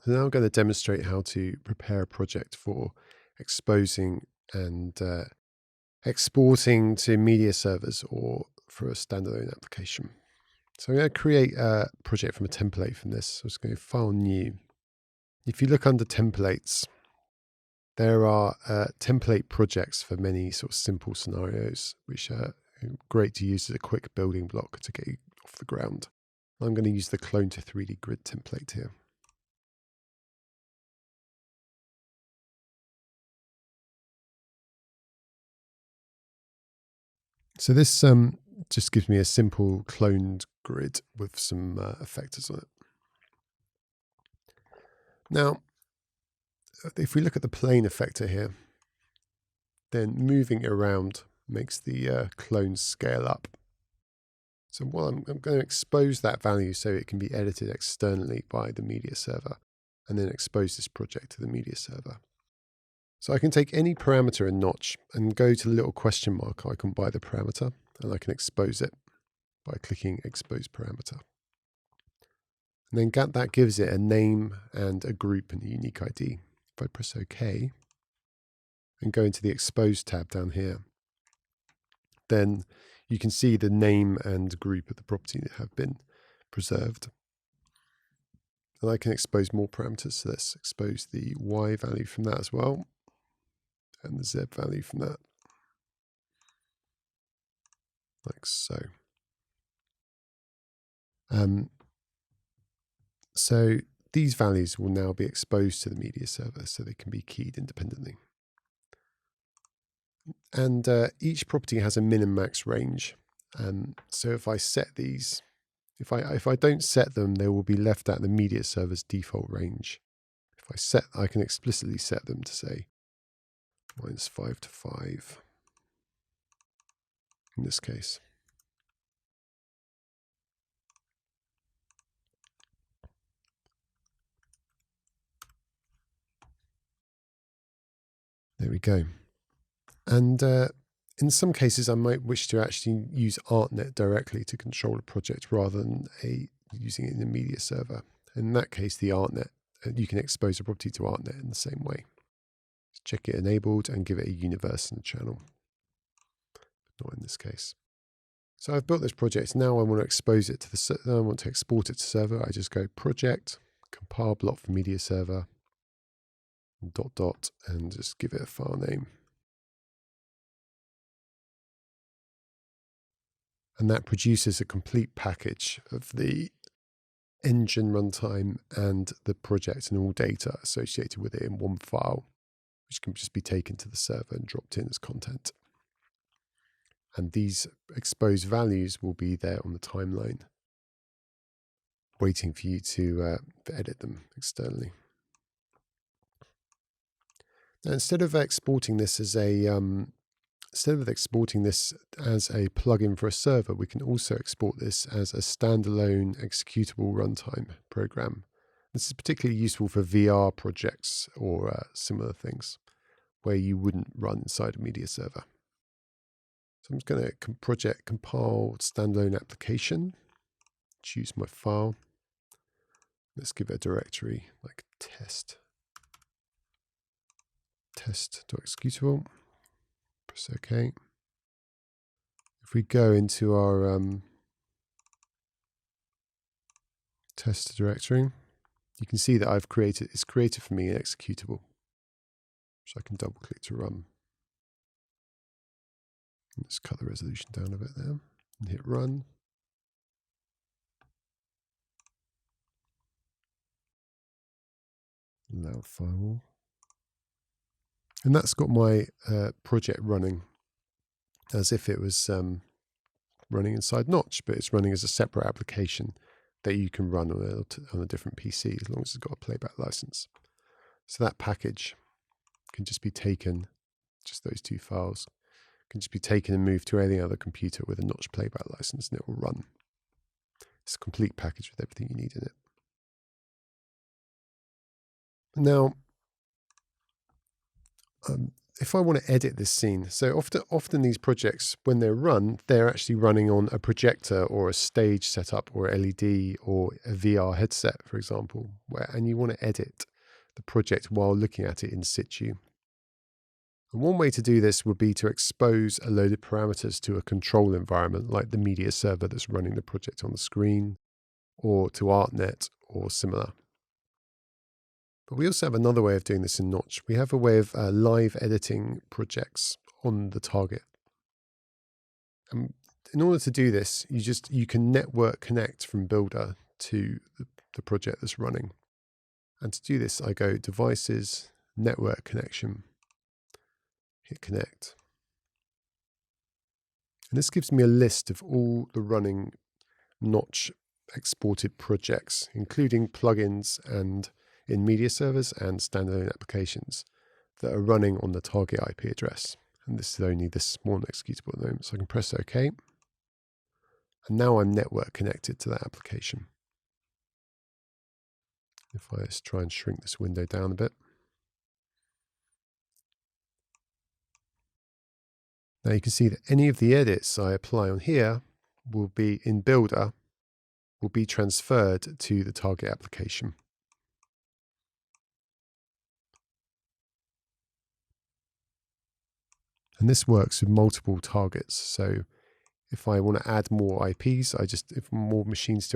So now I'm going to demonstrate how to prepare a project for exposing and exporting to media servers or for a standalone application. So I'm going to create a project from a template from this. So I'm just going to File, New. If you look under Templates, there are template projects for many sort of simple scenarios, which are great to use as a quick building block to get you off the ground. I'm going to use the Clone to 3D Grid template here. So this just gives me a simple cloned grid with some effectors on it. Now, if we look at the plane effector here, then moving it around makes the clone scale up. So while I'm going to expose that value so it can be edited externally by the media server, and then expose this project to the media server. So I can take any parameter in Notch and go to the little question mark icon by the parameter, and I can expose it by clicking Expose Parameter. And then that gives it a name and a group and a unique ID. If I press OK and go into the Expose tab down here, then you can see the name and group of the property that have been preserved. And I can expose more parameters. So let's expose the Y value from that as well, and the Z value from that, like so. So these values will now be exposed to the media server so they can be keyed independently. And each property has a min and max range. So if I set these, if I don't set them, they will be left at the media server's default range. If I can explicitly set them to say -5 to 5 in this case. There we go. And in some cases, I might wish to actually use ArtNet directly to control a project rather than using it in a media server. In that case, the ArtNet, you can expose a property to ArtNet in the same way. Just check it enabled and give it a universe in the channel. Not in this case. So I've built this project. Now I want to expose it to the. I want to export it to server. I just go Project, Compile Block for Media Server, .. and just give it a file name. And that produces a complete package of the engine runtime and the project and all data associated with it in one file, which can just be taken to the server and dropped in as content. And these exposed values will be there on the timeline, waiting for you to edit them externally. Now, instead of exporting this as a plugin for a server, we can also export this as a standalone executable runtime program. This is particularly useful for VR projects or similar things where you wouldn't run inside a media server. So I'm just going to project compile standalone application, choose my file. Let's give it a directory like test.executable. Press OK. If we go into our test directory, you can see that it's created for me an executable, which I can double click to run. Let's cut the resolution down a bit there and hit run. Allow firewall. And that's got my project running as if it was running inside Notch, but it's running as a separate application that you can run on a different PC as long as it's got a playback license. So that package can just be taken, just those two files, can just be taken and moved to any other computer with a Notch playback license and it will run. It's a complete package with everything you need in it. Now, if I want to edit this scene, so often these projects, when they're run, they're actually running on a projector or a stage setup or LED or a VR headset, for example, and you want to edit the project while looking at it in situ. And one way to do this would be to expose a load of parameters to a control environment like the media server that's running the project on the screen, or to ArtNet or similar. But we also have another way of doing this in Notch. We have a way of live editing projects on the target. And in order to do this, you can network connect from Builder to the project that's running. And to do this, I go Devices, Network Connection, hit Connect. And this gives me a list of all the running Notch exported projects, including plugins and in media servers and standalone applications that are running on the target IP address. And this is only this one executable at the moment, so I can press OK. And now I'm network connected to that application. If I just try and shrink this window down a bit. Now you can see that any of the edits I apply on here will be in Builder, will be transferred to the target application. And this works with multiple targets. So if I want to add more IPs, if more machines to